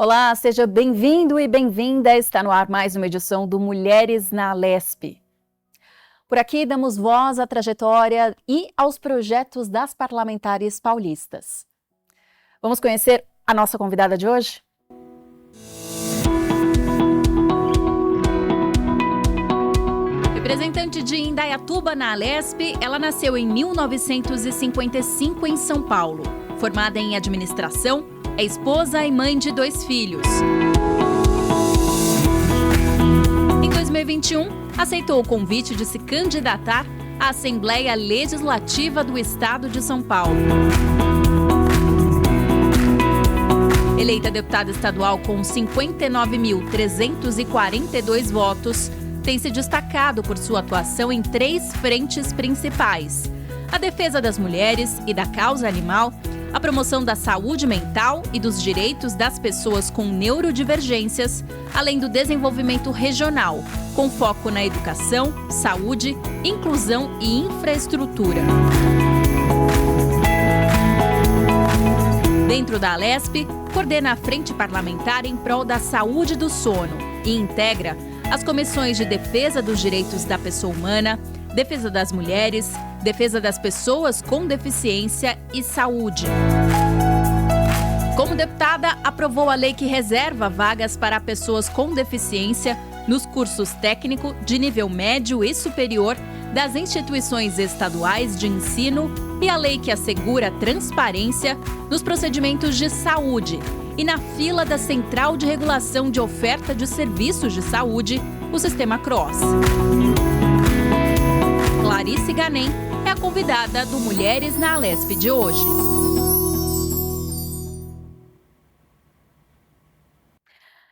Olá, seja bem-vindo e bem-vinda. Está no ar mais uma edição do Mulheres na Alesp. Por aqui damos voz à trajetória e aos projetos das parlamentares paulistas. Vamos conhecer a nossa convidada de hoje? Representante de Indaiatuba na Alesp, ela nasceu em 1955 em São Paulo. Formada em administração, é esposa e mãe de 2 filhos. Em 2021, aceitou o convite de se candidatar à Assembleia Legislativa do Estado de São Paulo. Eleita deputada estadual com 59.342 votos, tem se destacado por sua atuação em 3 frentes principais: a defesa das mulheres e da causa animal, a promoção da saúde mental e dos direitos das pessoas com neurodivergências, além do desenvolvimento regional, com foco na educação, saúde, inclusão e infraestrutura. Dentro da Alesp, coordena a Frente Parlamentar em prol da saúde do sono e integra as comissões de defesa dos direitos da pessoa humana, defesa das mulheres, defesa das pessoas com deficiência e saúde. Como deputada, aprovou a lei que reserva vagas para pessoas com deficiência nos cursos técnico de nível médio e superior das instituições estaduais de ensino e a lei que assegura transparência nos procedimentos de saúde e na fila da Central de Regulação de Oferta de Serviços de Saúde, o Sistema CROSS. Clarice Ganem é a convidada do Mulheres na Alesp de hoje.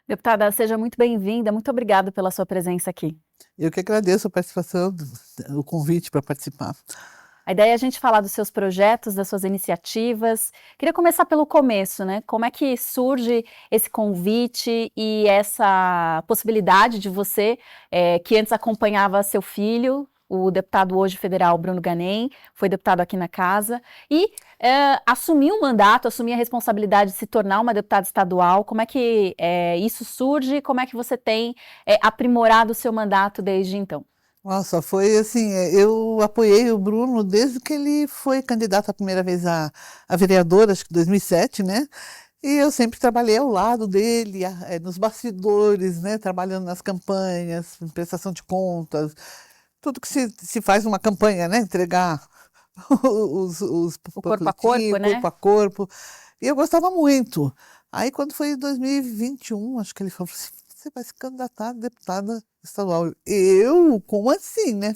Deputada, seja muito bem-vinda. Muito obrigada pela sua presença aqui. Eu que agradeço a participação, o convite para participar. A ideia é a gente falar dos seus projetos, das suas iniciativas. Queria começar pelo começo, né? Como é que surge esse convite e essa possibilidade de você, que antes acompanhava seu filho, o deputado hoje federal Bruno Ganem, foi deputado aqui na casa, e assumir um mandato, assumir a responsabilidade de se tornar uma deputada estadual. Como é que isso surge? Como é que você tem aprimorado o seu mandato desde então? Nossa, foi assim, eu apoiei o Bruno desde que ele foi candidato a primeira vez a vereador, acho que em 2007, né? E eu sempre trabalhei ao lado dele, nos bastidores, né? Trabalhando nas campanhas, prestação de contas, tudo que se faz numa campanha, né? Entregar os O corpo a corpo, né? corpo a corpo. E eu gostava muito. Aí, quando foi em 2021, acho que ele falou assim: você vai se candidatar a deputada estadual. Eu? Como assim, né?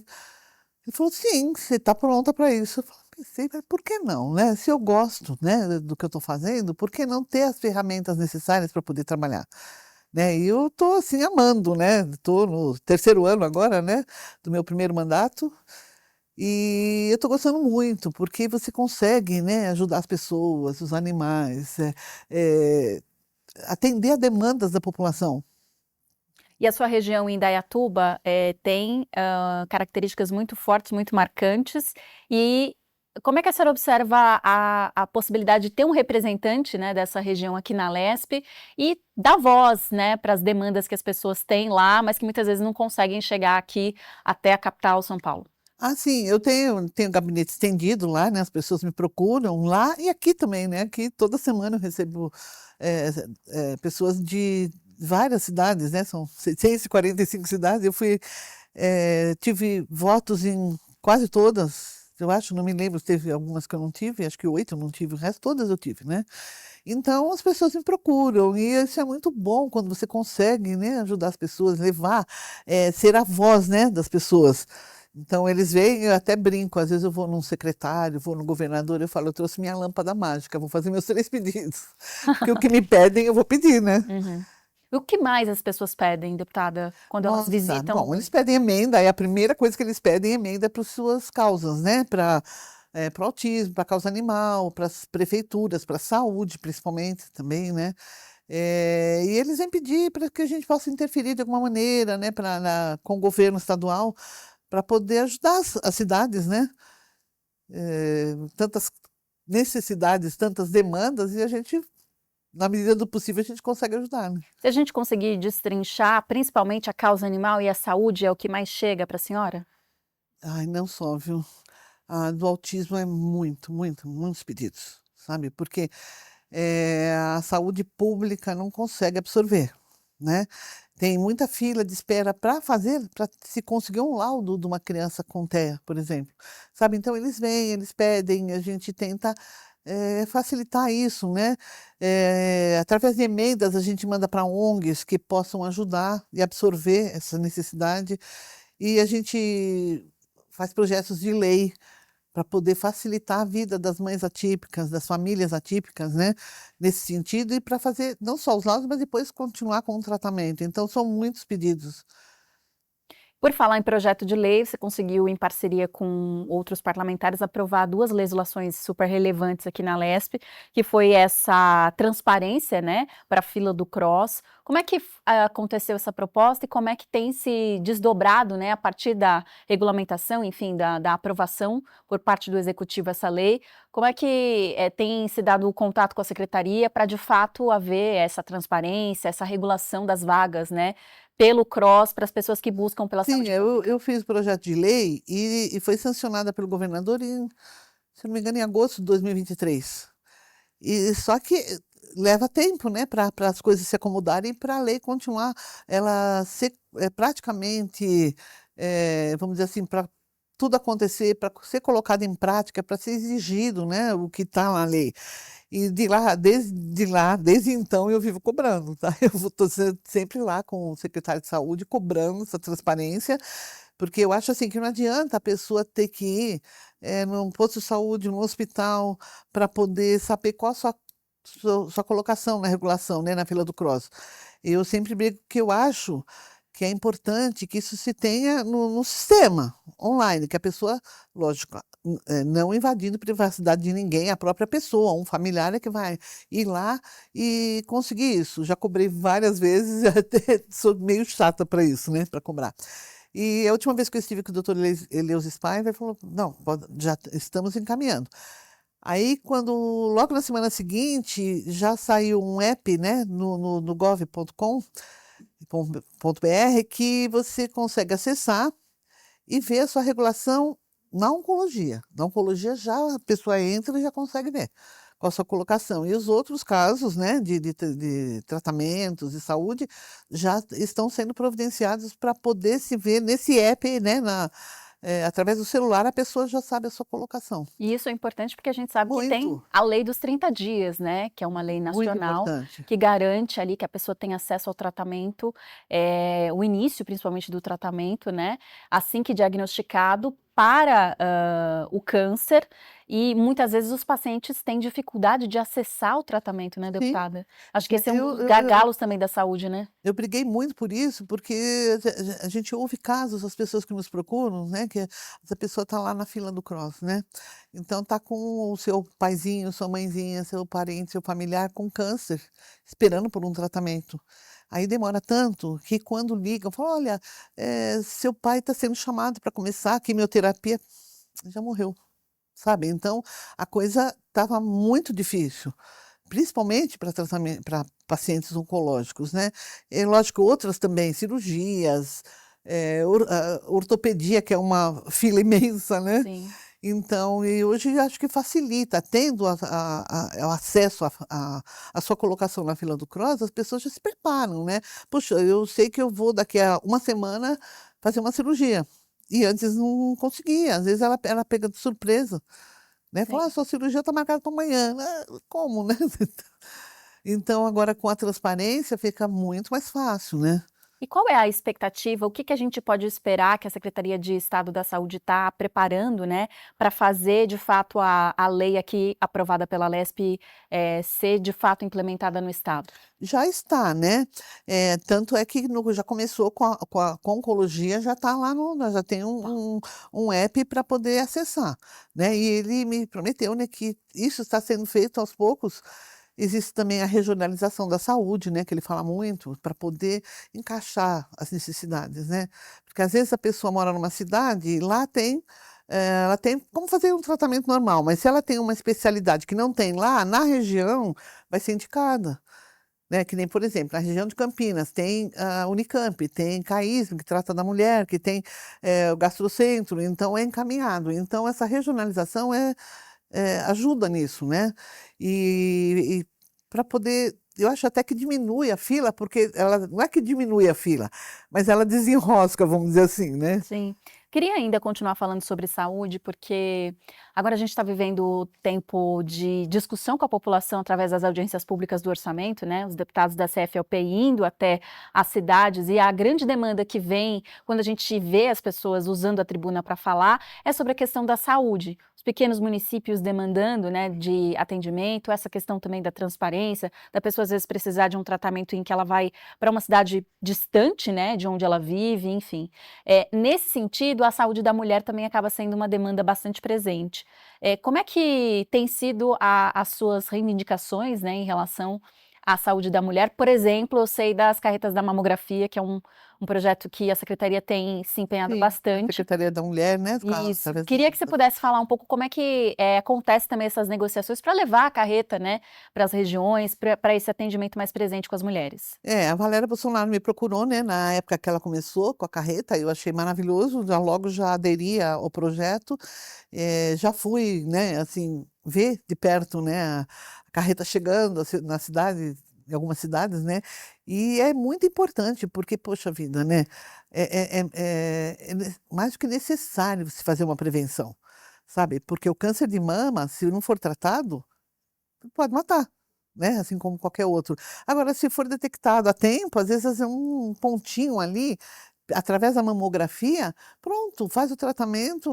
Ele falou: sim, você está pronta para isso. Eu pensei, mas por que não, né? Se eu gosto, né, do que eu estou fazendo, por que não ter as ferramentas necessárias para poder trabalhar? Né? E eu estou, assim, amando, né? Estou no 3º ano agora, né, do meu primeiro mandato. E eu estou gostando muito, porque você consegue, né, ajudar as pessoas, os animais, atender a demandas da população. E a sua região em Indaiatuba tem características muito fortes, muito marcantes. E como é que a senhora observa a possibilidade de ter um representante, né, dessa região aqui na Alesp e dar voz, né, para as demandas que as pessoas têm lá, mas que muitas vezes não conseguem chegar aqui até a capital, São Paulo? Ah, sim, eu tenho gabinete estendido lá, né? As pessoas me procuram lá e aqui também, né? Aqui toda semana eu recebo pessoas de várias cidades, né? São 645 cidades. Eu tive votos em quase todas, eu acho, não me lembro, teve algumas que eu não tive, acho que 8 eu não tive, o resto todas eu tive, né? Então as pessoas me procuram e isso é muito bom quando você consegue, né, ajudar as pessoas, levar, ser a voz, né, das pessoas. Então eles veem, eu até brinco, às vezes eu vou num secretário, vou no governador, eu falo: eu trouxe minha lâmpada mágica, vou fazer meus 3 pedidos. Porque o que me pedem eu vou pedir, né? Uhum. E o que mais as pessoas pedem, deputada, quando elas Nossa, visitam? bom, eles pedem emenda, aí a primeira coisa que eles pedem é emenda para as suas causas, né? Para o autismo, para a causa animal, para as prefeituras, para a saúde, principalmente, também, né? E eles vêm pedir para que a gente possa interferir de alguma maneira, né, com o governo estadual, para poder ajudar as cidades, né? Tantas necessidades, tantas demandas, e a gente na medida do possível, a gente consegue ajudar, né? Se a gente conseguir destrinchar, principalmente a causa animal e a saúde, é o que mais chega para a senhora? Ai, não só, viu? A do autismo é muitos pedidos, sabe? Porque a saúde pública não consegue absorver, né? Tem muita fila de espera para se conseguir um laudo de uma criança com TEA, por exemplo, sabe? Então eles vêm, eles pedem, a gente tenta facilitar isso, né? Através de emendas a gente manda para ONGs que possam ajudar e absorver essa necessidade e a gente faz projetos de lei para poder facilitar a vida das mães atípicas, das famílias atípicas, né? Nesse sentido, e para fazer não só os laudos, mas depois continuar com o tratamento. Então, são muitos pedidos. Por falar em projeto de lei, você conseguiu, em parceria com outros parlamentares, aprovar 2 legislações super relevantes aqui na Lesp, que foi essa transparência, né, para a fila do CROSS. Como é que aconteceu essa proposta e como é que tem se desdobrado, né, a partir da regulamentação, enfim, da aprovação por parte do Executivo essa lei? Como é que tem se dado o contato com a Secretaria para, de fato, haver essa transparência, essa regulação das vagas, né, pelo CROSS, para as pessoas que buscam pela Sim, saúde pública? eu fiz o projeto de lei e foi sancionada pelo governador em, se não me engano, em agosto de 2023. Só que leva tempo, né, para as coisas se acomodarem e para a lei continuar, ela ser praticamente, vamos dizer assim, para tudo acontecer, para ser colocado em prática, para ser exigido, né, o que está na lei. E desde então, eu vivo cobrando, tá? Eu estou sempre lá com o secretário de saúde cobrando essa transparência, porque eu acho assim que não adianta a pessoa ter que ir num posto de saúde, num hospital, para poder saber qual a sua colocação na regulação, né, na fila do CROSS. Eu sempre brigo que eu acho que é importante que isso se tenha no sistema online, que a pessoa, lógico, não invadindo privacidade de ninguém, a própria pessoa, um familiar é que vai ir lá e conseguir isso. Já cobrei várias vezes, até sou meio chata para isso, né, para cobrar. E a última vez que eu estive com o doutor Eleus Spaiva, ele falou, não, já estamos encaminhando. Aí, logo na semana seguinte, já saiu um app, né, no gov.com.br, que você consegue acessar e ver a sua regulação na oncologia. Na oncologia já a pessoa entra e já consegue ver qual a sua colocação. E os outros casos, né, de tratamentos de saúde já estão sendo providenciados para poder se ver nesse app, né, através do celular, a pessoa já sabe a sua colocação. E isso é importante porque a gente sabe que tem Muito, a lei dos 30 dias, né, que é uma lei muito nacional importante. que garante ali que a pessoa tenha acesso ao tratamento, o início principalmente do tratamento, né, assim que diagnosticado para o câncer, e muitas vezes os pacientes têm dificuldade de acessar o tratamento, né, Sim, deputada? Acho que esse é um eu, dos eu, eu, gargalos também da saúde, né? eu briguei muito por isso, porque a gente ouve casos, as pessoas que nos procuram, né, que essa pessoa está lá na fila do CROSS, né? Então está com o seu paizinho, sua mãezinha, seu parente, seu familiar com câncer, esperando por um tratamento. Aí demora tanto que quando ligam, falam, olha, seu pai está sendo chamado para começar a quimioterapia, já morreu, sabe? Então a coisa estava muito difícil. Principalmente para tratamento, para pacientes oncológicos, né? E lógico, outras também, cirurgias, ortopedia, que é uma fila imensa, né? Sim. Então, e hoje acho que facilita, tendo o acesso à sua colocação na fila do CROSS, as pessoas já se preparam, né? Poxa, eu sei que eu vou daqui a uma semana fazer uma cirurgia. E antes não conseguia, às vezes ela pega de surpresa, né? Fala, Sim. sua cirurgia está marcada para amanhã. Ah, como, né? Então, agora com a transparência fica muito mais fácil, né? E qual é a expectativa? O que que a gente pode esperar que a Secretaria de Estado da Saúde está preparando, né, para fazer de fato a lei aqui aprovada pela Lesp ser de fato implementada no Estado? Já está, né? Tanto é que já começou com a oncologia, já está lá já tem um app para poder acessar, né? E ele me prometeu, né, que isso está sendo feito aos poucos. Existe também a regionalização da saúde, né, que ele fala muito, para poder encaixar as necessidades, né? Porque às vezes a pessoa mora numa cidade e lá tem ela tem como fazer um tratamento normal, mas se ela tem uma especialidade que não tem lá, na região, vai ser indicada. Né? Que nem, por exemplo, na região de Campinas, tem a Unicamp, tem CAISM, que trata da mulher, que tem o gastrocentro, então é encaminhado. Então, essa regionalização ajuda nisso, né? E para poder. Eu acho até que diminui a fila, porque ela não é que diminui a fila, mas ela desenrosca, vamos dizer assim, né? Sim. Queria ainda continuar falando sobre saúde, porque agora a gente está vivendo tempo de discussão com a população através das audiências públicas do orçamento, né? Os deputados da CFLP indo até as cidades, e a grande demanda que vem quando a gente vê as pessoas usando a tribuna para falar é sobre a questão da saúde. Os pequenos municípios demandando, né, de atendimento, essa questão também da transparência, da pessoa às vezes precisar de um tratamento em que ela vai para uma cidade distante, né, de onde ela vive, enfim. Nesse sentido, a saúde da mulher também acaba sendo uma demanda bastante presente. Como é que tem sido as suas reivindicações, né, em relação à saúde da mulher? Por exemplo, eu sei das carretas da mamografia, que é um projeto que a Secretaria tem se empenhado Sim, a bastante. Secretaria da Mulher, né? Isso. Através Queria que você pudesse falar um pouco como é que acontece também essas negociações para levar a carreta, né, para as regiões, para esse atendimento mais presente com as mulheres. A Valéria Bolsonaro me procurou, né, na época que ela começou com a carreta, eu achei maravilhoso, logo já aderi ao projeto, já fui, né, assim, ver de perto, né, a carreta chegando na cidade, em algumas cidades, né, e é muito importante, porque, poxa vida, né, mais do que necessário se fazer uma prevenção, sabe, porque o câncer de mama, se não for tratado, pode matar, né, assim como qualquer outro. Agora, se for detectado a tempo, às vezes é um pontinho ali, através da mamografia, pronto, faz o tratamento,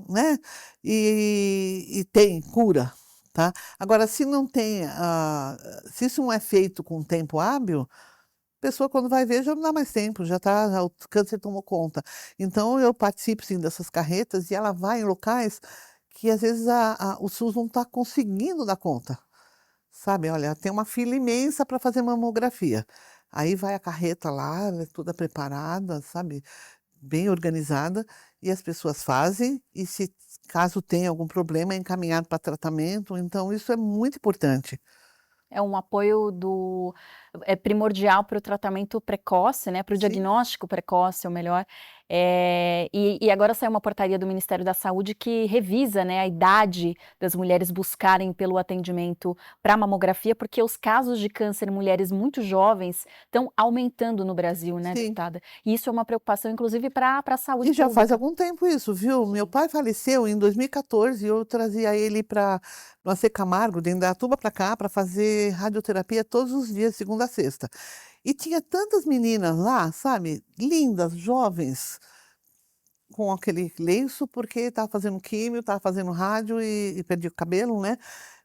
né, e tem cura, tá. Agora, se não tem, se isso não é feito com tempo hábil, a pessoa quando vai ver já não dá mais tempo, já o câncer tomou conta. Então eu participo sim dessas carretas e ela vai em locais que às vezes o SUS não está conseguindo dar conta. Sabe, olha, tem uma fila imensa para fazer mamografia. Aí vai a carreta lá, ela é toda preparada, sabe, bem organizada, e as pessoas fazem, e se caso tenha algum problema, é encaminhado para tratamento, então isso é muito importante. É um apoio primordial para o tratamento precoce, né, para o Sim, diagnóstico precoce, ou melhor. E agora saiu uma portaria do Ministério da Saúde que revisa, né, a idade das mulheres buscarem pelo atendimento para mamografia, porque os casos de câncer em mulheres muito jovens estão aumentando no Brasil, né, sim. deputada? E isso é uma preocupação, inclusive, para a saúde E já faz pública. algum tempo isso, viu? Meu Sim. pai faleceu em 2014 e eu trazia ele para no AC Camargo, de Indaiatuba para cá, para fazer radioterapia todos os dias, segunda a sexta. E tinha tantas meninas lá, sabe, lindas, jovens, com aquele lenço, porque estava fazendo químio, estava fazendo rádio e perdi o cabelo, né?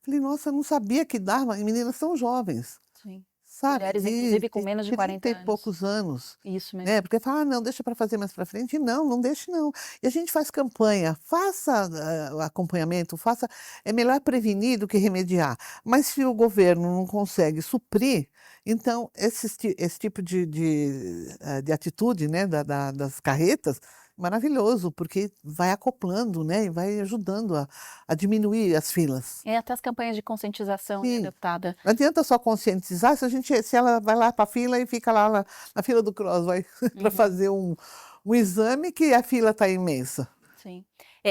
Falei, nossa, eu não sabia que dava, e meninas tão jovens, Sim. sabe, Mulheres, inclusive, com de menos de 30 40 e anos. poucos anos. Isso mesmo. Né, porque fala: "Ah, não, deixa para fazer mais para frente". Não, não deixe não. E a gente faz campanha, faça, o acompanhamento, faça é melhor prevenir do que remediar. Mas se o governo não consegue suprir, então esse tipo de atitude, né, das carretas, maravilhoso, porque vai acoplando, né, e vai ajudando a diminuir as filas. Até as campanhas de conscientização, né, Sim. deputada? Não adianta só conscientizar se ela vai lá para a fila e fica lá na fila do Cross, vai para Uhum. fazer um exame que a fila está imensa. Sim.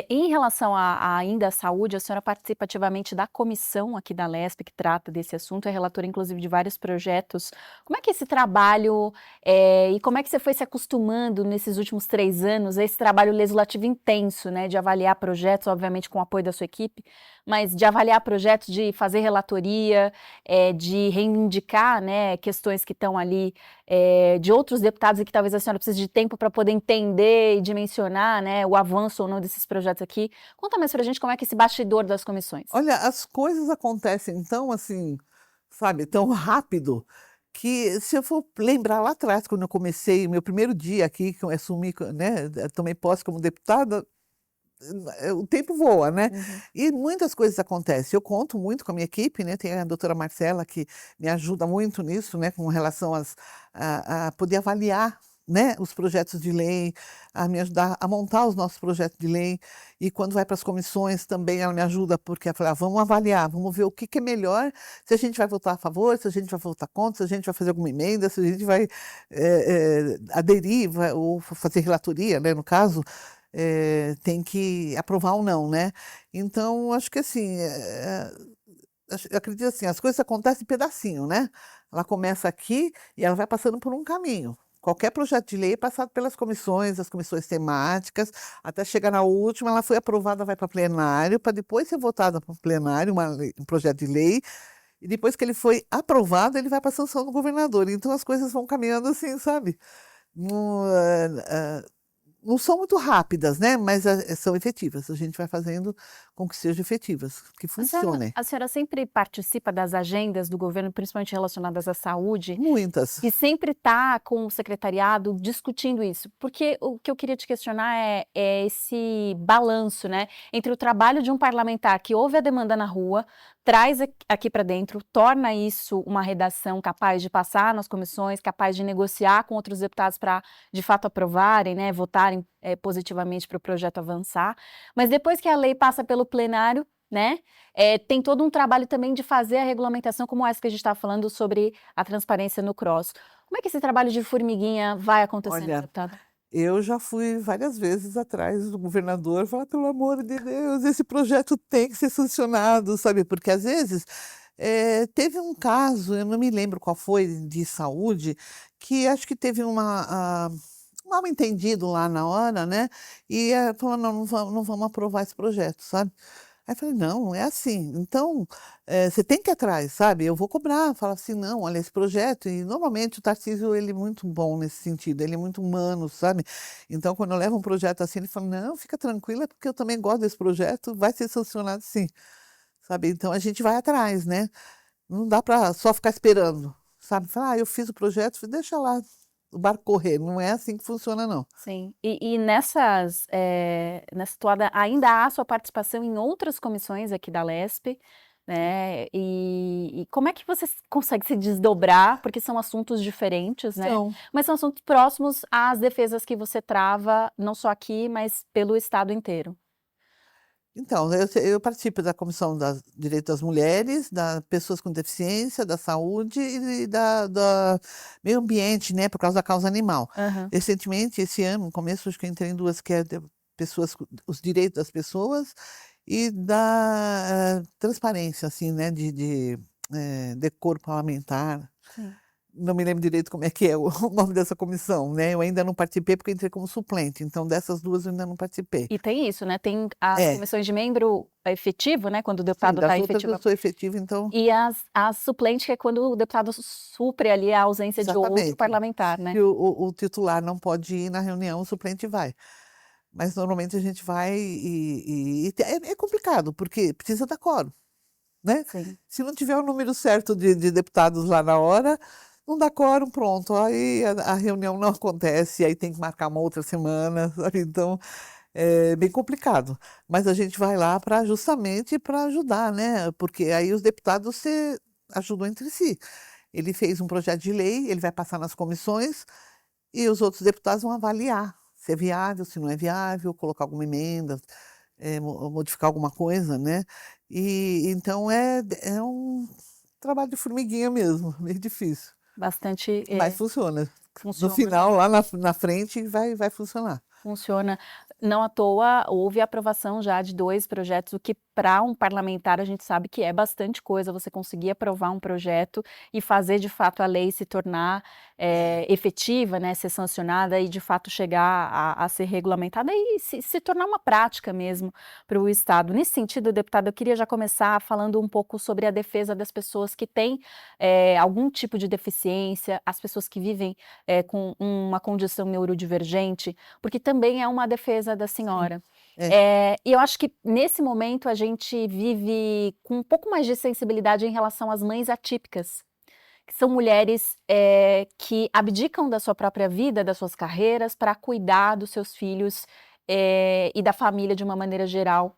Em relação ainda à saúde, a senhora participa ativamente da comissão aqui da Lesp que trata desse assunto, é relatora inclusive de vários projetos. Como é que é esse trabalho, e como é que você foi se acostumando nesses últimos 3 anos a esse trabalho legislativo intenso, né, de avaliar projetos, obviamente com o apoio da sua equipe, mas de avaliar projetos, de fazer relatoria, de reivindicar, né, questões que estão ali, de outros deputados e que talvez a senhora precise de tempo para poder entender e dimensionar, né, o avanço ou não desses projetos aqui. Conta mais pra gente como é que é esse bastidor das comissões. Olha, as coisas acontecem tão assim, sabe, tão rápido, que se eu for lembrar lá atrás, quando eu comecei, meu primeiro dia aqui, que eu assumi, né, tomei posse como deputada, o tempo voa, né? Uhum. E muitas coisas acontecem. Eu conto muito com a minha equipe, né? Tem a doutora Marcela que me ajuda muito nisso, né? Com relação a poder avaliar, né, os projetos de lei, a me ajudar a montar os nossos projetos de lei. E quando vai para as comissões também ela me ajuda, porque ela fala, vamos avaliar, vamos ver o que é melhor, se a gente vai votar a favor, se a gente vai votar contra, se a gente vai fazer alguma emenda, se a gente vai aderir, ou fazer relatoria, né, no caso, tem que aprovar ou não, né? Então, acho que assim, eu acredito assim, as coisas acontecem em pedacinho, né? Ela começa aqui e ela vai passando por um caminho. Qualquer projeto de lei é passado pelas comissões, as comissões temáticas, até chegar na última, ela foi aprovada, vai para plenário, para depois ser votada para o plenário, um projeto de lei, e depois que ele foi aprovado, ele vai para a sanção do governador. Então as coisas vão caminhando assim, sabe? Não, não são muito rápidas, né? Mas são efetivas. A gente vai fazendo com que sejam efetivas, que funcionem. A senhora sempre participa das agendas do governo, principalmente relacionadas à saúde? Muitas. E sempre está com o secretariado discutindo isso, porque o que eu queria te questionar é esse balanço, né, entre o trabalho de um parlamentar que ouve a demanda na rua, traz aqui para dentro, torna isso uma redação capaz de passar nas comissões, capaz de negociar com outros deputados para, de fato, aprovarem, né, votarem positivamente para o projeto avançar, mas depois que a lei passa pelo plenário, né, tem todo um trabalho também de fazer a regulamentação, como essa que a gente estava falando sobre a transparência no CROSS. Como é que esse trabalho de formiguinha vai acontecendo, Olha, deputada? eu já fui várias vezes atrás do governador, falar, pelo amor de Deus, esse projeto tem que ser sancionado, sabe? Porque às vezes teve um caso, eu não me lembro qual foi, de saúde, que acho que teve um mal entendido lá na hora, né? E falou, não, não vamos aprovar esse projeto, sabe? Aí eu falei, não, não é assim. Então, você tem que ir atrás, sabe? Eu vou cobrar, falar assim, não, olha, esse projeto, e normalmente o Tarcísio, ele é muito bom nesse sentido, ele é muito humano, sabe? Então, quando eu levo um projeto assim, ele fala, não, fica tranquila, porque eu também gosto desse projeto, vai ser sancionado sim, sabe? Então, a gente vai atrás, né? Não dá para só ficar esperando, sabe? Falar, eu fiz o projeto, deixa lá o barco correr, não é assim que funciona, não. Sim, e nessa toada ainda há sua participação em outras comissões aqui da Lespe, né, e como é que você consegue se desdobrar, porque são assuntos diferentes, né, Então, mas são assuntos próximos às defesas que você trava, não só aqui, mas pelo estado inteiro. Então, eu participo da Comissão das Direitos das Mulheres, das pessoas com deficiência, da saúde e da meio ambiente, né, por causa da causa animal. Aham. Recentemente, esse ano, no começo, acho que eu entrei em duas, que é de pessoas, os direitos das pessoas e da transparência, assim, né, de decoro parlamentar. Sim. Não me lembro direito como é que é o o nome dessa comissão, né? Eu ainda não participei porque eu entrei como suplente, então dessas duas eu ainda não participei. E tem isso, né, tem as É, comissões de membro efetivo, né, quando o sim, deputado das está outras eu efetiva, sou efetiva, então, e as suplentes, que é quando o deputado supre ali a ausência de outro exatamente. parlamentar, né. Se o titular não pode ir na reunião, o suplente vai. Mas normalmente a gente vai é complicado, porque precisa dar quórum, né? Sim. Se não tiver o número certo de deputados lá na hora, não dá quórum, pronto. Aí a reunião não acontece, aí tem que marcar uma outra semana, sabe? Então é bem complicado. Mas a gente vai lá para justamente para ajudar, né? Porque aí os deputados se ajudam entre si. Ele fez um projeto de lei, ele vai passar nas comissões e os outros deputados vão avaliar se é viável, se não é viável, colocar alguma emenda, modificar alguma coisa, né? E então é um trabalho de formiguinha mesmo, meio difícil, Bastante, mas funciona. No funciona. final, lá na frente, vai funcionar. Funciona. Não à toa, houve a aprovação já de 2 projetos, o que para um parlamentar a gente sabe que é bastante coisa, você conseguir aprovar um projeto e fazer de fato a lei se tornar, efetiva, né, ser sancionada e de fato chegar a ser regulamentada e se tornar uma prática mesmo para o estado. Nesse sentido, deputada, eu queria já começar falando um pouco sobre a defesa das pessoas que têm, algum tipo de deficiência, as pessoas que vivem, com uma condição neurodivergente, porque também é uma defesa da Sim. senhora. É, E eu acho que nesse momento a gente vive com um pouco mais de sensibilidade em relação às mães atípicas, que são mulheres, que abdicam da sua própria vida, das suas carreiras, para cuidar dos seus filhos, e da família de uma maneira geral,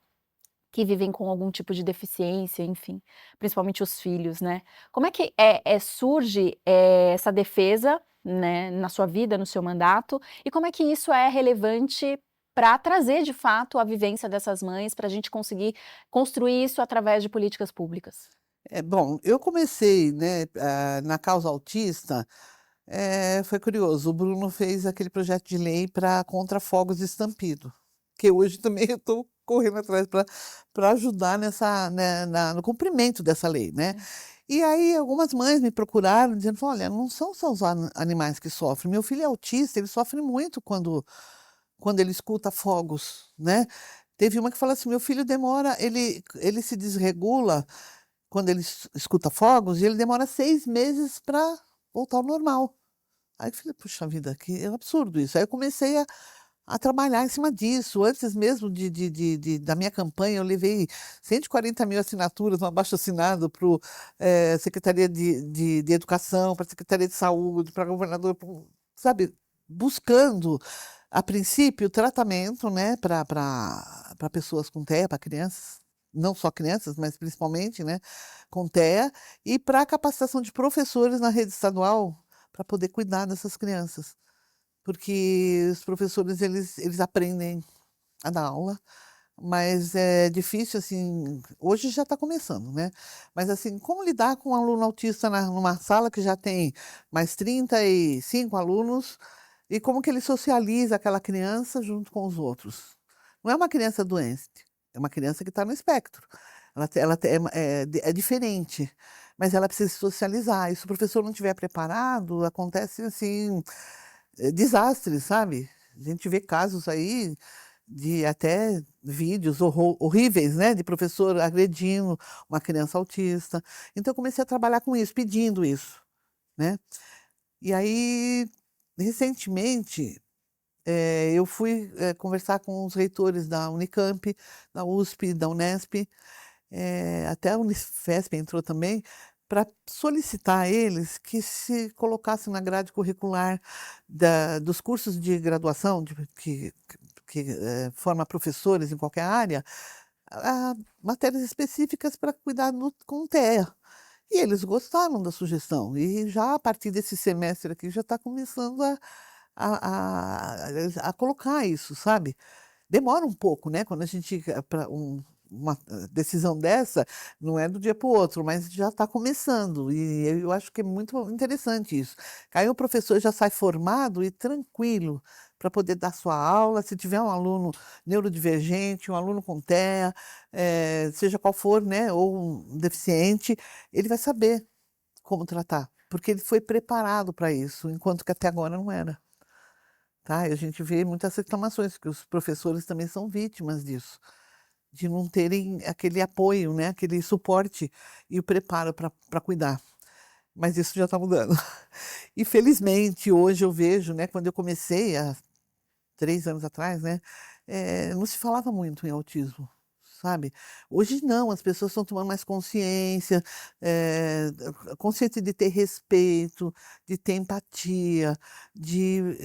que vivem com algum tipo de deficiência, enfim, principalmente os filhos, né. Como é que surge, essa defesa né, na sua vida, no seu mandato, e como é que isso é relevante para trazer, de fato, a vivência dessas mães, para a gente conseguir construir isso através de políticas públicas? Bom, eu comecei, né, na causa autista, foi curioso, o Bruno fez aquele projeto de lei para contra fogos de estampido, que hoje também eu estou correndo atrás para ajudar né, no cumprimento dessa lei, né? E aí algumas mães me procuraram dizendo, olha, não são só os animais que sofrem, meu filho é autista, ele sofre muito quando ele escuta fogos, né? Teve uma que falou assim, meu filho demora, ele se desregula quando ele escuta fogos e ele demora 6 meses para voltar ao normal. Aí eu falei, puxa vida, que é um absurdo isso. Aí eu comecei a trabalhar em cima disso. Antes mesmo da minha campanha, eu levei 140 mil assinaturas, um abaixo-assinado para a Secretaria de Educação, para a Secretaria de Saúde, para o governador, sabe, buscando, a princípio, tratamento, né, para pessoas com TEA, para crianças, não só crianças, mas principalmente, né, com TEA, e para a capacitação de professores na rede estadual, para poder cuidar dessas crianças. Porque os professores, eles aprendem a dar aula, mas é difícil, assim, hoje já está começando, né? Mas, assim, como lidar com um aluno autista numa sala que já tem mais 35 alunos, e como que ele socializa aquela criança junto com os outros? Não é uma criança doente, é uma criança que está no espectro. É diferente, mas ela precisa se socializar. E se o professor não estiver preparado, acontece, assim, desastres, sabe? A gente vê casos aí de até vídeos horríveis, né, de professor agredindo uma criança autista. Então eu comecei a trabalhar com isso, pedindo isso, né? E aí, recentemente, eu fui conversar com os reitores da Unicamp, da USP, da Unesp, até a Unifesp entrou também, para solicitar a eles que se colocassem na grade curricular dos cursos de graduação, que forma professores em qualquer área, matérias específicas para cuidar com TEA. E eles gostaram da sugestão. E já a partir desse semestre aqui já está começando a colocar isso, sabe? Demora um pouco, né? Quando a gente, para uma decisão dessa, não é do dia para o outro, mas já está começando. E eu acho que é muito interessante isso. Aí o professor já sai formado e tranquilo para poder dar sua aula. Se tiver um aluno neurodivergente, um aluno com TEA, seja qual for, né? Ou um deficiente, ele vai saber como tratar, porque ele foi preparado para isso, enquanto que até agora não era. Tá? E a gente vê muitas reclamações, que os professores também são vítimas disso, de não terem aquele apoio, né? Aquele suporte e o preparo para cuidar. Mas isso já está mudando. E felizmente hoje eu vejo, né? Quando eu comecei há 3 anos atrás, né? Não se falava muito em autismo. Sabe? Hoje não, as pessoas estão tomando mais consciência, consciência de ter respeito, de ter empatia, de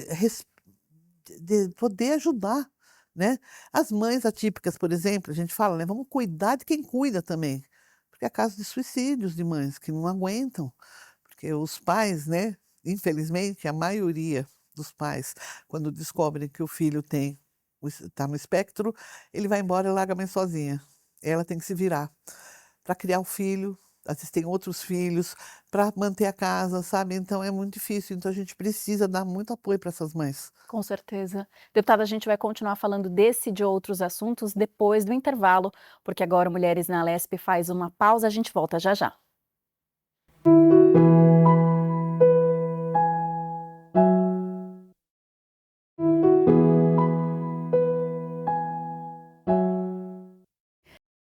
poder ajudar, né? As mães atípicas, por exemplo, a gente fala, né? Vamos cuidar de quem cuida também, porque há casos de suicídios de mães que não aguentam, porque os pais, né? Infelizmente, a maioria dos pais, quando descobrem que o filho está no espectro, ele vai embora e larga a mãe sozinha. Ela tem que se virar para criar o filho, às vezes tem outros filhos, para manter a casa, sabe? Então é muito difícil. Então a gente precisa dar muito apoio para essas mães. Com certeza. Deputada, a gente vai continuar falando desse e de outros assuntos depois do intervalo, porque agora o Mulheres na Lespe faz uma pausa, a gente volta já já.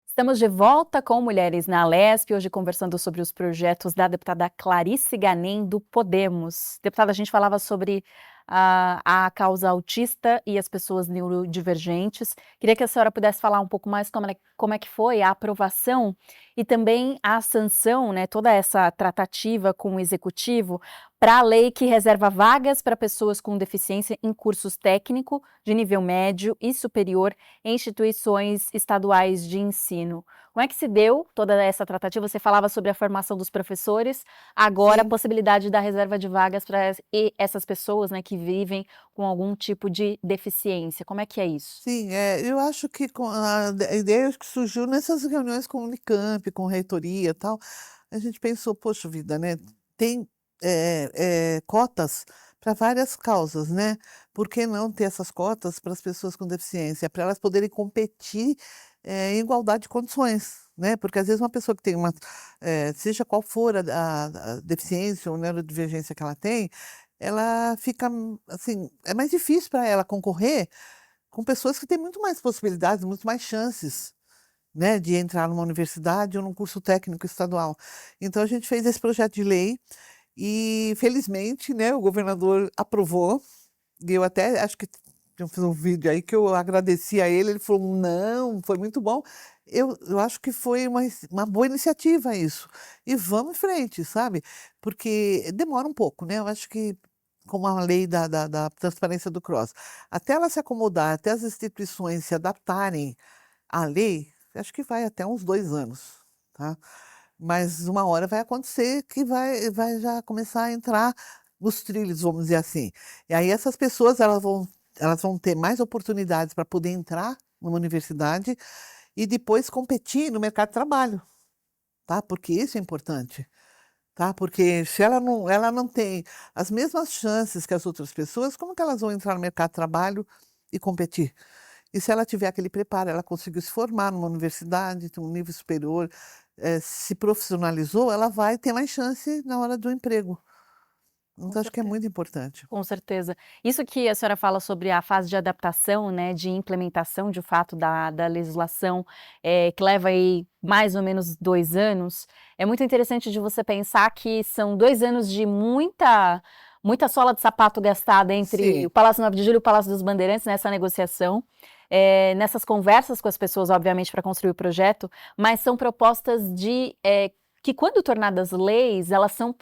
Estamos de volta com Mulheres na Lespe, hoje conversando sobre os projetos da deputada Clarice Ganem, do Podemos. Deputada, a gente falava sobre a causa autista e as pessoas neurodivergentes. Queria que a senhora pudesse falar um pouco mais como é que foi a aprovação e também a sanção, né, toda essa tratativa com o executivo para a lei que reserva vagas para pessoas com deficiência em cursos técnico de nível médio e superior em instituições estaduais de ensino. Como é que se deu toda essa tratativa? Você falava sobre a formação dos professores, agora a Sim, possibilidade da reserva de vagas para essas pessoas, né, que vivem com algum tipo de deficiência. Como é que é isso? sim, eu acho que com a ideia acho que surgiu nessas reuniões com o Unicamp, com reitoria, e tal. A gente pensou: "Poxa vida, né, tem, cotas para várias causas, né, por que não ter essas cotas para as pessoas com deficiência? Para elas poderem competir, em igualdade de condições", né, porque às vezes uma pessoa que tem uma, seja qual for a deficiência ou neurodivergência que ela tem, ela fica, assim, é mais difícil para ela concorrer com pessoas que têm muito mais possibilidades, muito mais chances, né, de entrar numa universidade ou num curso técnico estadual. Então a gente fez esse projeto de lei e felizmente, né, o governador aprovou, e eu até acho que eu fiz um vídeo aí que eu agradeci a ele, ele falou: "Não, foi muito bom". Eu acho que foi uma boa iniciativa isso. E vamos em frente, sabe, porque demora um pouco, né, eu acho que como a lei da transparência do CROSS, até ela se acomodar, até as instituições se adaptarem à lei, acho que vai até uns 2 anos, tá. Mas uma hora vai acontecer que vai já começar a entrar nos trilhos, vamos dizer assim. E aí essas pessoas elas vão ter mais oportunidades para poder entrar numa universidade e depois competir no mercado de trabalho, tá, porque isso é importante, tá, porque se ela não tem as mesmas chances que as outras pessoas, como que elas vão entrar no mercado de trabalho e competir? E se ela tiver aquele preparo, ela conseguiu se formar numa universidade, tem um nível superior, se profissionalizou, ela vai ter mais chance na hora do emprego. Com Então acho que é certeza. muito importante. Com certeza. Isso que a senhora fala sobre a fase de adaptação, né, de implementação de fato da legislação, que leva aí mais ou menos 2 anos, é muito interessante de você pensar que são 2 anos de muita sola de sapato gastada entre Sim, o Palácio 9 de Julho e o Palácio dos Bandeirantes nessa negociação, nessas conversas com as pessoas, obviamente, para construir o projeto, mas são propostas que quando tornadas leis, elas são,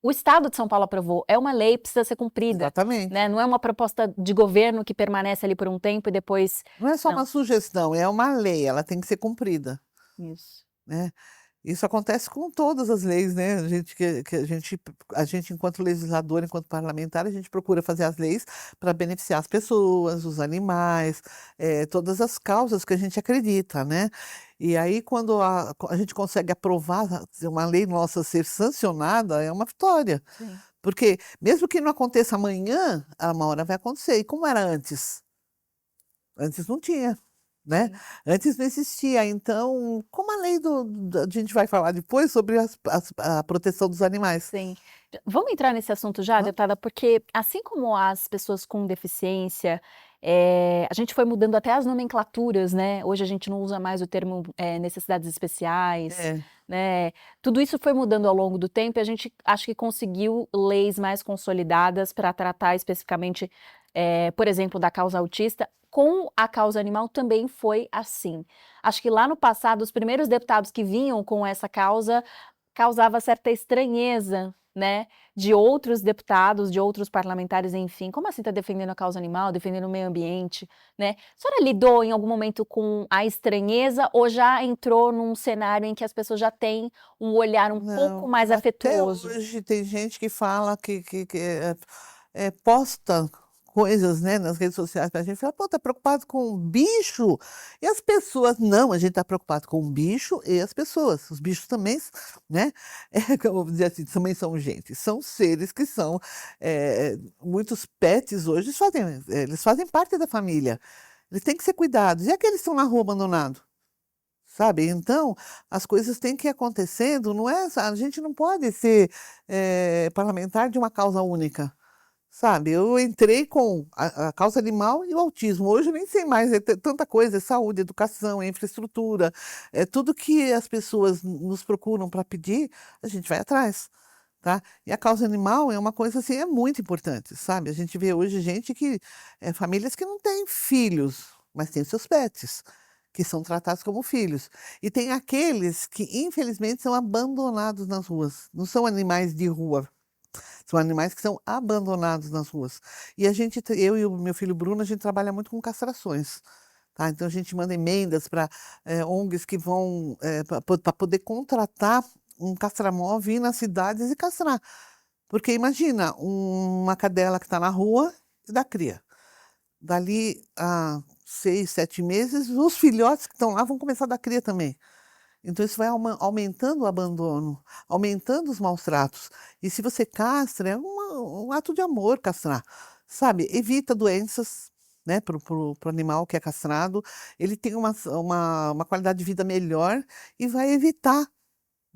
o Estado de São Paulo aprovou, é uma lei, precisa ser cumprida, né, exatamente. não é uma proposta de governo que permanece ali por um tempo e depois Não é só não. uma sugestão, é uma lei, ela tem que ser cumprida, Isso. né. Isso acontece com todas as leis, né, a gente enquanto legislador, enquanto parlamentar, a gente procura fazer as leis para beneficiar as pessoas, os animais, todas as causas que a gente acredita, né. E aí quando a gente consegue aprovar uma lei nossa ser sancionada, é uma vitória, Sim, porque mesmo que não aconteça amanhã, uma hora vai acontecer. E como era antes? Antes não tinha. Né, sim, antes não existia, então, como a lei a gente vai falar depois sobre a proteção dos animais. sim. Vamos entrar nesse assunto já, Hã? deputada, porque assim como as pessoas com deficiência, a gente foi mudando até as nomenclaturas, né, hoje a gente não usa mais o termo, necessidades especiais, É, né, tudo isso foi mudando ao longo do tempo e a gente acho que conseguiu leis mais consolidadas para tratar especificamente, por exemplo, da causa autista. Com a causa animal também foi assim. Acho que lá no passado os primeiros deputados que vinham com essa causa, causava certa estranheza, né, de outros deputados, de outros parlamentares, enfim, como assim está defendendo a causa animal, defendendo o meio ambiente, né. A senhora lidou em algum momento com a estranheza ou já entrou num cenário em que as pessoas já têm um olhar um pouco não, mais até afetuoso? hoje tem gente que fala que posta coisas, né, nas redes sociais pra gente, fala: "Pô, tá preocupado com o bicho?" E as pessoas: "Não, a gente tá preocupado com o bicho e as pessoas." Os bichos também né, como eu vou dizer assim, também são gente, são seres que são, muitos pets hoje eles fazem parte da família, eles têm que ser cuidados. E aqueles que estão na rua abandonado? Sabe, então, as coisas têm que ir acontecendo, não é a gente não pode ser, parlamentar de uma causa única, sabe. Eu entrei com a causa animal e o autismo, hoje eu nem sei mais, é tanta coisa, é saúde, educação, é infraestrutura, é tudo que as pessoas nos procuram para pedir, a gente vai atrás, tá. E a causa animal é uma coisa, assim, é muito importante, sabe. A gente vê hoje gente que famílias que não têm filhos, mas têm seus pets que são tratados como filhos. E tem aqueles que, infelizmente, são abandonados nas ruas. Não são animais de rua, são animais que são abandonados nas ruas. E eu e o meu filho Bruno, a gente trabalha muito com castrações, tá? Então a gente manda emendas para ONGs que vão para poder contratar um castramóvel, ir nas cidades e castrar. Porque imagina uma cadela que está na rua e dá cria. Dali a 6, 7 meses, os filhotes que estão lá vão começar a dar cria também. Então isso vai aumentando o abandono, aumentando os maus tratos. E se você castra, é um ato de amor castrar, sabe? Evita doenças, né, pro animal que é castrado. Ele tem uma qualidade de vida melhor e vai evitar,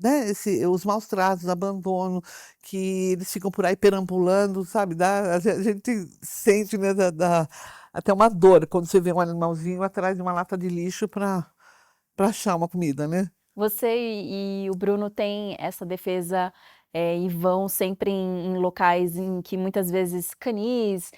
né, os maus tratos, abandono, que eles ficam por aí perambulando, sabe? A gente sente, né, até uma dor quando você vê um animalzinho atrás de uma lata de lixo para achar uma comida, né? Você e o Bruno têm essa defesa, e vão sempre em locais em que muitas vezes canis,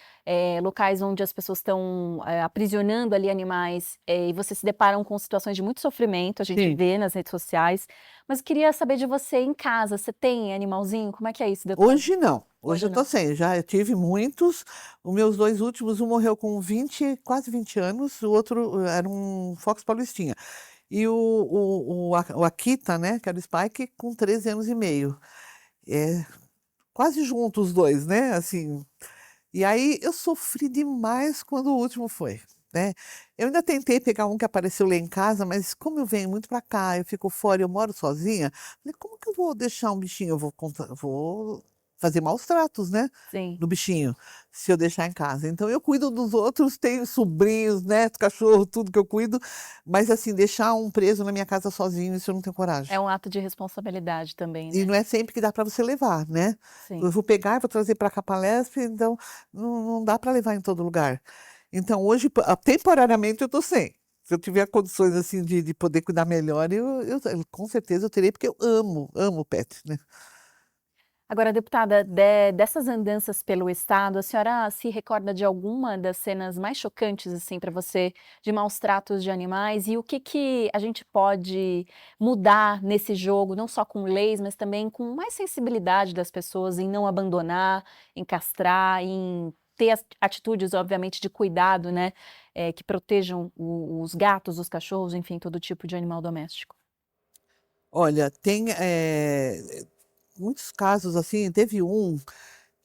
locais onde as pessoas estão, aprisionando ali animais, e vocês se deparam com situações de muito sofrimento, a gente Sim. vê nas redes sociais. Mas eu queria saber de você em casa, você tem animalzinho? Como é que é isso, deputada? Hoje não. Hoje Hoje eu tô não. sem. Já eu tive muitos. Os meus dois últimos, um morreu com 20, quase 20 anos, o outro era um Fox Paulistinha. E o Akita, né, que era o Spike, com 13 anos e meio. É, quase juntos os dois, né? Assim. E aí eu sofri demais quando o último foi, né? Eu ainda tentei pegar um que apareceu lá em casa, mas como eu venho muito para cá, eu fico fora, eu moro sozinha, falei, como que eu vou deixar um bichinho? Eu vou fazer maus tratos, né? Sim. Do bichinho, se eu deixar em casa. Então eu cuido dos outros, tenho sobrinhos, netos, cachorro, tudo que eu cuido, mas assim, deixar um preso na minha casa sozinho, isso eu não tenho coragem. É um ato de responsabilidade também, E né? não é sempre que dá para você levar, né? Eu Sim. vou pegar e vou trazer para cá para a Palestra, então não dá para levar em todo lugar. Então, hoje, temporariamente, eu estou sem. Se eu tiver condições assim de poder cuidar melhor, com certeza eu terei, porque eu amo pet, né? Agora, deputada, dessas andanças pelo estado, a senhora se recorda de alguma das cenas mais chocantes, assim, para você, de maus tratos de animais? E o que que a gente pode mudar nesse jogo, não só com leis, mas também com mais sensibilidade das pessoas em não abandonar, em castrar, em ter as atitudes, obviamente, de cuidado, né, que protejam os gatos, os cachorros, enfim, todo tipo de animal doméstico? Olha, tem muitos casos assim, teve um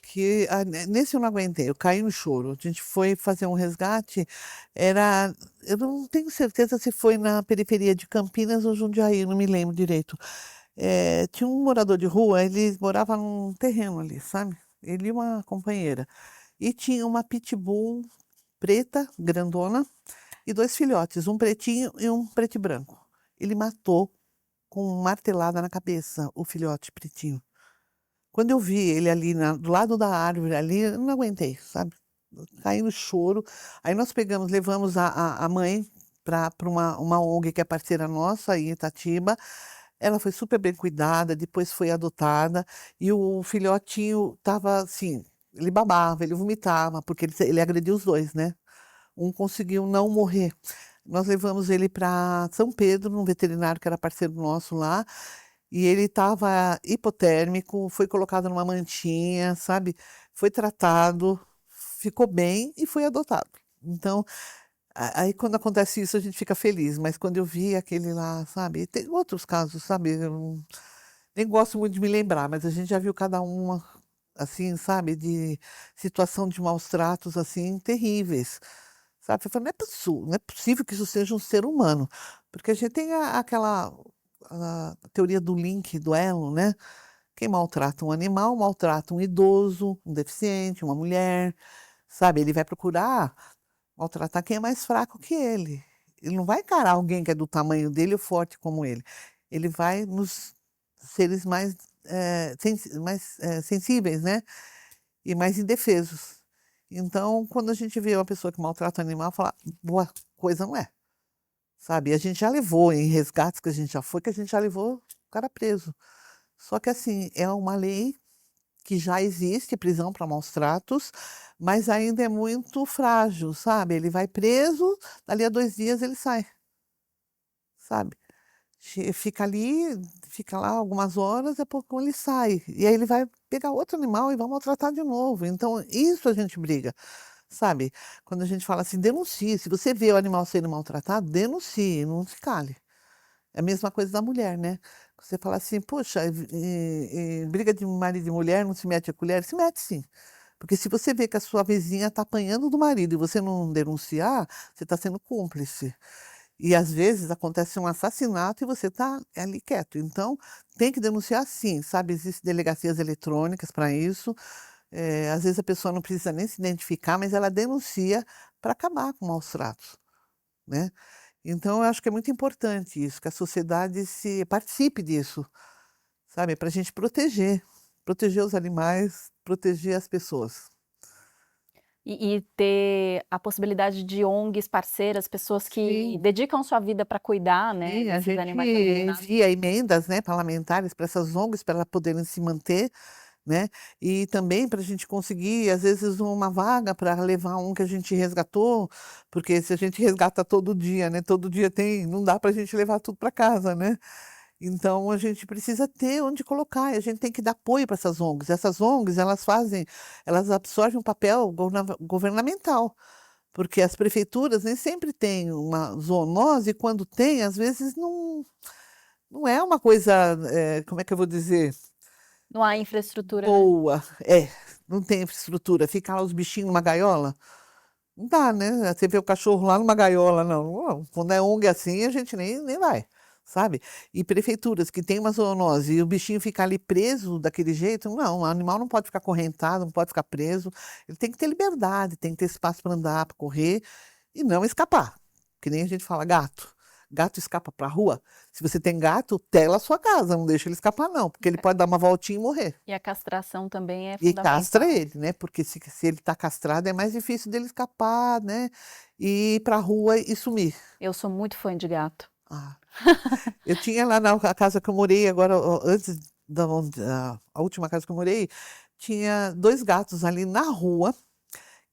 que nesse eu não aguentei, eu caí no choro. A gente foi fazer um resgate, eu não tenho certeza se foi na periferia de Campinas ou Jundiaí, não me lembro direito. Tinha um morador de rua, ele morava num terreno ali, sabe? Ele e uma companheira. E tinha uma pitbull preta, grandona, e dois filhotes, um pretinho e um preto e branco. Ele matou com uma martelada na cabeça o filhote pretinho. Quando eu vi ele ali do lado da árvore ali, eu não aguentei, sabe? Eu caí no choro. Aí nós pegamos, levamos a mãe para uma ONG que é parceira nossa, aí em Itatiba. Ela foi super bem cuidada, depois foi adotada. E o filhotinho estava assim, ele babava, ele vomitava, porque ele agrediu os dois, né? Um conseguiu não morrer. Nós levamos ele para São Pedro, num veterinário que era parceiro nosso lá. E ele estava hipotérmico, foi colocado numa mantinha, sabe? Foi tratado, ficou bem e foi adotado. Então, aí quando acontece isso, a gente fica feliz. Mas quando eu vi aquele lá, sabe? Tem outros casos, sabe? Nem gosto muito de me lembrar, mas a gente já viu cada uma, assim, sabe? De situação de maus tratos, assim, terríveis. Sabe? Eu falo, não é possível que isso seja um ser humano. Porque a gente tem aquela a teoria do link, do elo, né? Quem maltrata um animal, maltrata um idoso, um deficiente, uma mulher, sabe? Ele vai procurar maltratar quem é mais fraco que ele. Ele não vai encarar alguém que é do tamanho dele ou forte como ele. Ele vai nos seres mais, sensíveis, né? E mais indefesos. Então, quando a gente vê uma pessoa que maltrata um animal, fala, boa coisa não é. Sabe? E a gente já levou em resgates que a gente já foi, que a gente já levou o cara preso. Só que assim, é uma lei que já existe, prisão para maus tratos, mas ainda é muito frágil, sabe? Ele vai preso, dali a 2 dias ele sai, sabe? Fica ali, fica lá algumas horas, é pouco ele sai. E aí ele vai pegar outro animal e vai maltratar de novo. Então, isso a gente briga, sabe? Quando a gente fala assim, denuncie. Se você vê o animal sendo maltratado, denuncie, não se cale. É a mesma coisa da mulher, né? Você fala assim, poxa, briga de marido e mulher, não se mete a colher? Se mete sim. Porque se você vê que a sua vizinha está apanhando do marido e você não denunciar, você está sendo cúmplice. E às vezes acontece um assassinato e você está ali quieto. Então, tem que denunciar sim, sabe? Existem delegacias eletrônicas para isso. Às vezes a pessoa não precisa nem se identificar, mas ela denuncia para acabar com maus tratos, né? Então, eu acho que é muito importante isso, que a sociedade se participe disso, sabe? Para a gente proteger os animais, proteger as pessoas. E ter a possibilidade de ONGs parceiras, pessoas que Sim. dedicam sua vida para cuidar, né, Sim, a desses gente animais abandonados. envia emendas, né, parlamentares para essas ONGs, para elas poderem se manter, né, e também para a gente conseguir, às vezes, uma vaga para levar um que a gente resgatou, porque se a gente resgata todo dia, né, todo dia tem, não dá para a gente levar tudo para casa, né? Então a gente precisa ter onde colocar, e a gente tem que dar apoio para essas ONGs. Essas ONGs, elas absorvem um papel governamental. Porque as prefeituras nem sempre têm uma zoonose, e quando tem, às vezes não é uma coisa, como é que eu vou dizer, Não há infraestrutura, né? boa. Não tem infraestrutura. Ficar lá os bichinhos numa gaiola, não dá, né? Você vê o cachorro lá numa gaiola, não. Não. Quando é ONG assim, a gente nem vai, sabe? E prefeituras que têm uma zoonose e o bichinho ficar ali preso daquele jeito, não, o animal não pode ficar correntado, não pode ficar preso. Ele tem que ter liberdade, tem que ter espaço para andar, para correr e não escapar. Que nem a gente fala gato. Gato escapa para a rua. Se você tem gato, tela a sua casa, não deixa ele escapar, não, porque ele pode dar uma voltinha e morrer. E a castração também é E castra fundamental. ele, né? Porque se ele está castrado, é mais difícil dele escapar, né? E ir para a rua e sumir. Eu sou muito fã de gato. Ah, eu tinha lá na casa que eu morei, agora, ó, antes a última casa que eu morei, tinha dois gatos ali na rua,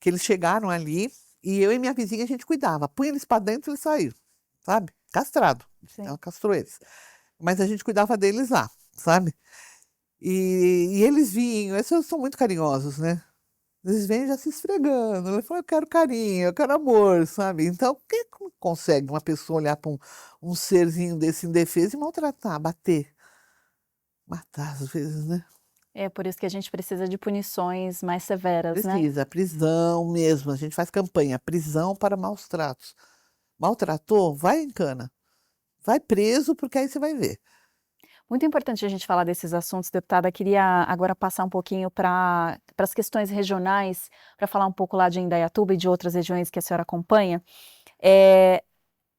que eles chegaram ali, e eu e minha vizinha a gente cuidava. Punha eles para dentro e eles saíram, sabe? Castrado. Sim. Ela castrou eles. Mas a gente cuidava deles lá, sabe? E eles vinham, esses são muito carinhosos, né? Eles vêm já se esfregando. Ele fala, eu quero carinho, eu quero amor, sabe? Então, quem consegue uma pessoa olhar para um serzinho desse indefeso e maltratar, bater, matar às vezes, né? É por isso que a gente precisa de punições mais severas, né? Precisa, prisão mesmo. A gente faz campanha, prisão para maus tratos. Maltratou, vai em cana. Vai preso, porque aí você vai ver. Muito importante a gente falar desses assuntos, deputada. Queria agora passar um pouquinho para as questões regionais, para falar um pouco lá de Indaiatuba e de outras regiões que a senhora acompanha. Eh,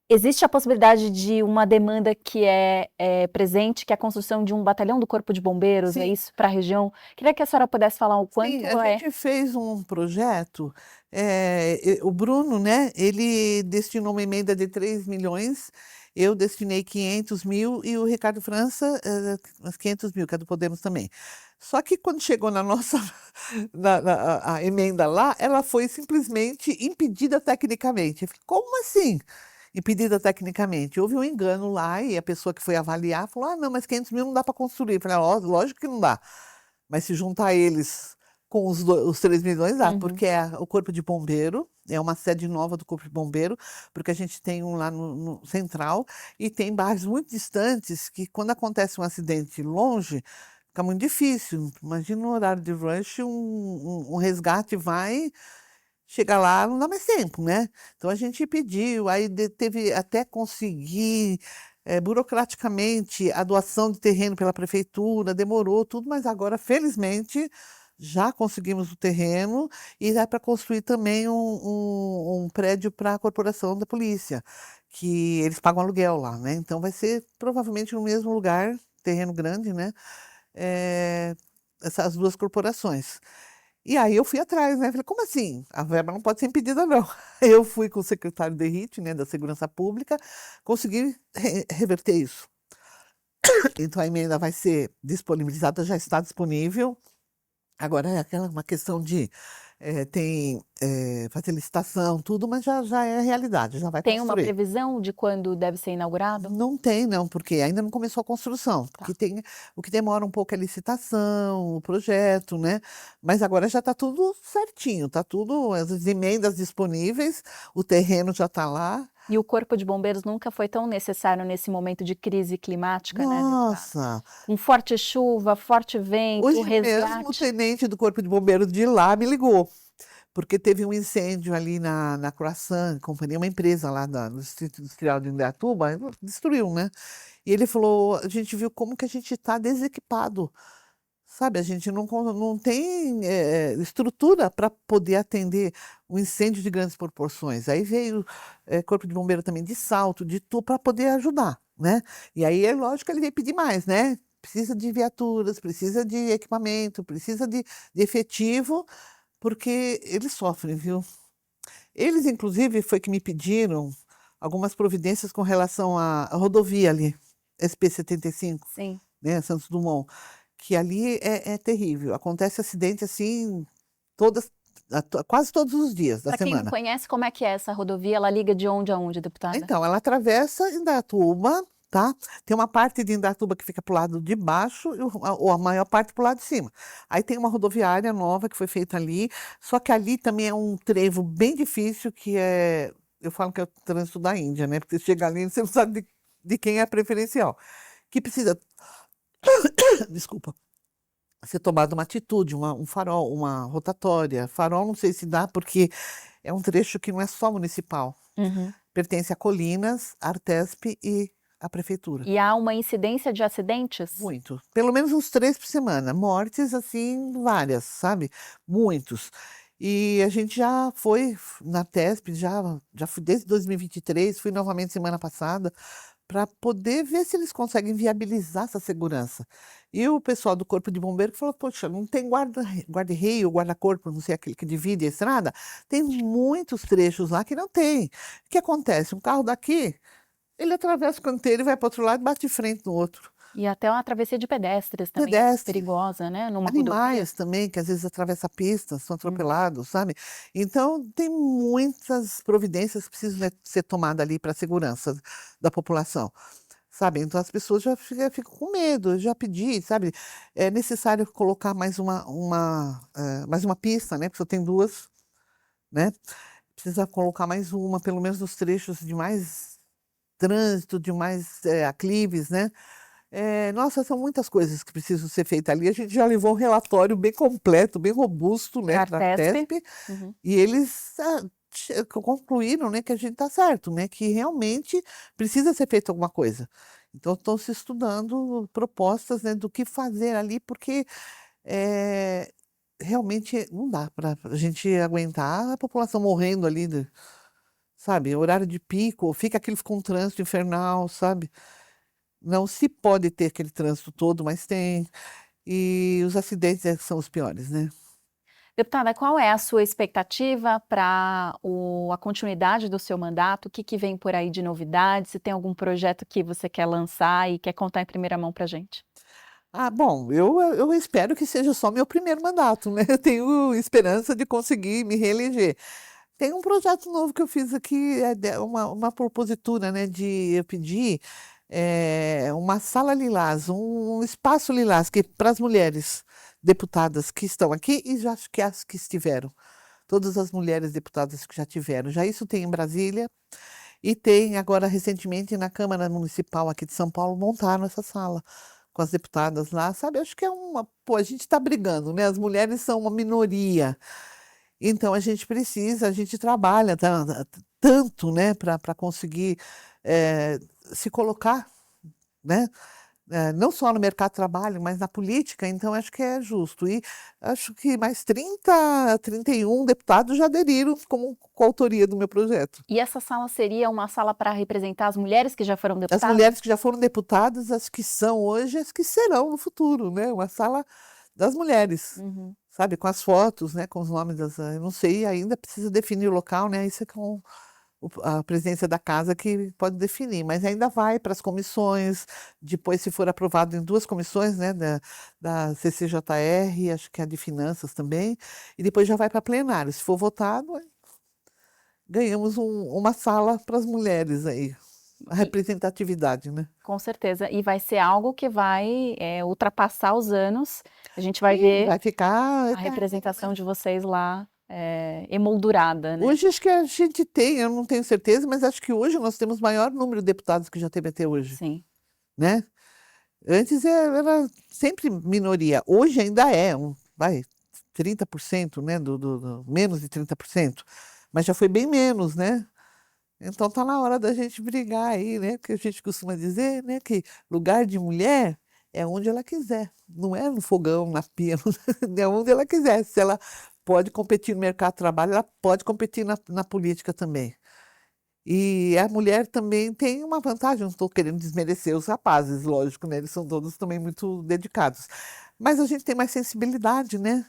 Existe a possibilidade de uma demanda que é presente, que é a construção de um batalhão do Corpo de Bombeiros, é Sim, isso, para a região? Queria que a senhora pudesse falar o sim, a quanto é. gente fez um projeto, o Bruno, né, ele destinou uma emenda de 3 milhões, eu destinei 500 mil e o Ricardo França, uns 500 mil, que é do Podemos também. Só que quando chegou na nossa, a emenda lá, ela foi simplesmente impedida tecnicamente. Eu falei, como assim? Impedida tecnicamente. Houve um engano lá e a pessoa que foi avaliar falou, não, mas 500 mil não dá para construir. Eu falei, lógico que não dá. Mas se juntar eles com os 3 milhões, dá, Uhum. porque o Corpo de Bombeiro, é uma sede nova do Corpo de Bombeiro, porque a gente tem um lá no Central e tem bairros muito distantes que, quando acontece um acidente longe, fica muito difícil. Imagina no horário de rush, um resgate vai, chega lá, não dá mais tempo, né? Então a gente pediu, aí teve até conseguir burocraticamente a doação de terreno pela prefeitura, demorou tudo, mas agora, felizmente, já conseguimos o terreno e dá para construir também um prédio para a corporação da polícia, que eles pagam aluguel lá, né? Então vai ser provavelmente no mesmo lugar, terreno grande, né? Eh, Essas duas corporações. E aí eu fui atrás, né? Falei, como assim? A verba não pode ser impedida, não. Eu fui com o secretário de RIT, né, da Segurança Pública, consegui reverter isso. Então a emenda vai ser disponibilizada, já está disponível. Agora é aquela uma questão de tem fazer licitação, tudo, mas já é realidade, já vai Tem uma construir. previsão de quando deve ser inaugurado? Não tem, não, porque ainda não começou a construção. Tá. O que demora um pouco é a licitação, o projeto, né? Mas agora já está tudo certinho, está tudo, as emendas disponíveis, o terreno já está lá. E o Corpo de Bombeiros nunca foi tão necessário nesse momento de crise climática, né, deputada? Nossa! Com forte chuva, forte vento, Hoje mesmo o resgate. tenente do Corpo de Bombeiros de lá me ligou, porque teve um incêndio ali na Croissant Companhia, uma empresa lá no Distrito Industrial de Indaiatuba, e destruiu, né? E ele falou, a gente viu como que a gente está desequipado, sabe? A gente não tem estrutura para poder atender um incêndio de grandes proporções. Aí veio Corpo de Bombeiro também de Salto, de tudo, para poder ajudar, né? E aí é lógico que ele veio pedir mais, né? Precisa de viaturas, precisa de equipamento, precisa de efetivo, porque eles sofrem, viu? Eles, inclusive, foi que me pediram algumas providências com relação à rodovia ali, SP-75, Sim. né, Santos Dumont, que ali é terrível. Acontece acidente assim quase todos os dias da Para quem não semana. conhece, como é que é essa rodovia? Ela liga de onde a onde, deputada? Então, ela atravessa Indaiatuba, tá? Tem uma parte de Indaiatuba que fica para o lado de baixo ou a maior parte para o lado de cima. Aí tem uma rodoviária nova que foi feita ali, só que ali também é um trevo bem difícil, eu falo que é o trânsito da Índia, né? Porque você chega ali e você não sabe de quem é preferencial. Que precisa, desculpa, ser tomada uma atitude, um farol, uma rotatória. Farol não sei se dá, porque é um trecho que não é só municipal. Uhum. Pertence a Colinas, Artesp e a prefeitura. E há uma incidência de acidentes? Muito. Pelo menos uns 3 por semana. Mortes, assim, várias, sabe? Muitos. E a gente já foi na TESP, já fui desde 2023, fui novamente semana passada, para poder ver se eles conseguem viabilizar essa segurança. E o pessoal do Corpo de Bombeiro falou, poxa, não tem guarda-reio, guarda-corpo, não sei, aquele que divide a estrada? Tem muitos trechos lá que não tem. O que acontece? Um carro daqui, ele atravessa o canteiro e vai para outro lado e bate de frente no outro. E até uma travessia de pedestres também é Pedestre, perigosa, né, numa rodovia. animais também, que às vezes atravessam a pista, são Uhum. atropelados, sabe? Então, tem muitas providências que precisam, né, ser tomadas ali para a segurança da população, sabe? Então, as pessoas já ficam com medo, eu já pedi, sabe? É necessário colocar mais uma pista, né? Porque só tem duas, né? Precisa colocar mais uma, pelo menos nos trechos de mais trânsito, de mais aclives, né? Nossa, são muitas coisas que precisam ser feitas ali. A gente já levou um relatório bem completo, bem robusto, né, para a Artesp. TESP, Uhum. e eles concluíram, né, que a gente está certo, né, que realmente precisa ser feita alguma coisa. Então, estão se estudando propostas, né, do que fazer ali, porque realmente não dá para a gente aguentar a população morrendo ali, sabe? Horário de pico, fica um trânsito infernal, sabe? Não se pode ter aquele trânsito todo, mas tem. E os acidentes são os piores, né? Deputada, qual é a sua expectativa para a continuidade do seu mandato? O que vem por aí de novidade? Se tem algum projeto que você quer lançar e quer contar em primeira mão para a gente? Ah, bom, eu espero que seja só meu primeiro mandato, né? Eu tenho esperança de conseguir me reeleger. Tem um projeto novo que eu fiz aqui, uma propositura, né, de eu pedir uma sala lilás, um espaço lilás que para as mulheres deputadas que estão aqui e já acho que as que estiveram, todas as mulheres deputadas que já tiveram. Já isso tem em Brasília e tem agora recentemente na Câmara Municipal aqui de São Paulo montaram essa sala com as deputadas lá, sabe? Acho que pô, a gente está brigando, né? As mulheres são uma minoria. Então a gente trabalha tanto, né, para conseguir se colocar, né, não só no mercado de trabalho, mas na política, então acho que é justo. E acho que mais 31 deputados já aderiram como coautoria do meu projeto. E essa sala seria uma sala para representar as mulheres que já foram As deputadas? mulheres que já foram deputadas, as que são hoje, as que serão no futuro, né? Uma sala das mulheres. Uhum. Sabe, com as fotos, né, com os nomes eu não sei, ainda precisa definir o local, né, isso é com a presidência da casa que pode definir, mas ainda vai para as comissões, depois se for aprovado em 2 comissões, né, da CCJR, acho que é a de finanças também, e depois já vai para plenário. Se for votado, ganhamos uma sala para as mulheres aí, a E, representatividade, né? com certeza. E vai ser algo que vai ultrapassar os anos. A gente vai E ver vai ficar a eterno, representação né? de vocês lá emoldurada, né? Hoje acho que a gente tem, eu não tenho certeza, mas acho que hoje nós temos o maior número de deputados que já teve até hoje, Sim. né? Antes era sempre minoria, hoje ainda é, vai, 30%, né? Menos de 30%, mas já foi bem menos, né? Então tá na hora da gente brigar aí, né? Que a gente costuma dizer, né? Que lugar de mulher é onde ela quiser, não é no fogão, na pia, é onde ela quiser. Se ela pode competir no mercado de trabalho, ela pode competir na política também. E a mulher também tem uma vantagem, não estou querendo desmerecer os rapazes, lógico, né? Eles são todos também muito dedicados. Mas a gente tem mais sensibilidade, né?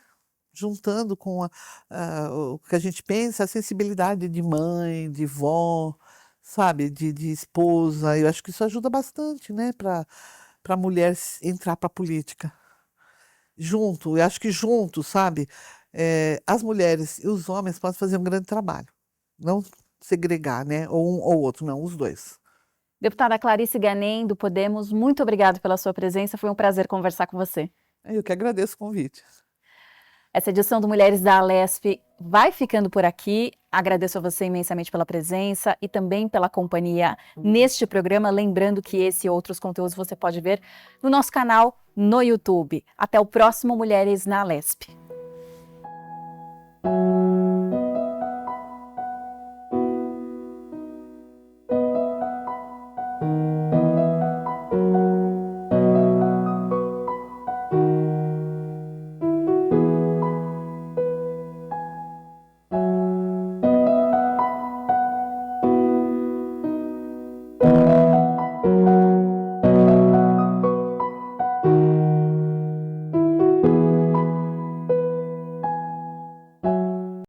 Juntando com o que a gente pensa, a sensibilidade de mãe, de vó, sabe, de esposa. Eu acho que isso ajuda bastante, né, para a mulher entrar para a política. Junto, eu acho que junto, sabe, as mulheres e os homens podem fazer um grande trabalho. Não segregar, né, ou um ou outro, não, os dois. Deputada Clarice Ganem, do Podemos, muito obrigada pela sua presença. Foi um prazer conversar com você. Eu que agradeço o convite. Essa edição do Mulheres da Alesp vai ficando por aqui. Agradeço a você imensamente pela presença e também pela companhia neste programa. Lembrando que esse e outros conteúdos você pode ver no nosso canal no YouTube. Até o próximo Mulheres na Alesp.